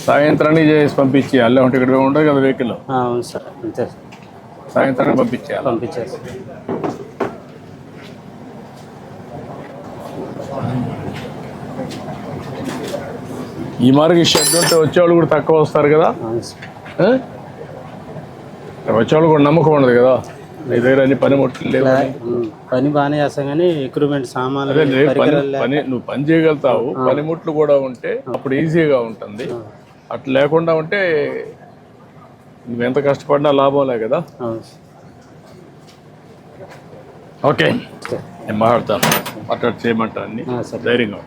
సాయంత్రానికి చేసి పంపించేయాలి, లేకుంటే ఇక్కడ ఉండదు కదా వెహికల్. అవును సార్, అంతే సార్. సాయంత్రానికి పంపించేయాలి. పంపించేసి ఈ మార్గం షెడ్ ఉంటే వచ్చేవాళ్ళు కూడా తక్కువ వస్తారు కదా. అవును సార్. వచ్చేవాళ్ళు కూడా నమ్మకం ఉండదు కదా, నీ దగ్గర అన్ని పనిముట్లు లేవు. పని బాగానే చేస్తాం కానీ ఎక్విప్మెంట్ సామాన్లు పని నువ్వు పని చేయగలుగుతావు, పనిముట్లు కూడా ఉంటే అప్పుడు ఈజీగా ఉంటుంది. అట్లా లేకుండా ఉంటే నువ్వు ఎంత కష్టపడినా లాభంలే కదా. ఓకే, నేను మాట్లాడతాను, మాట్లాడి చేయమంటా అన్ని ధైర్యంగా.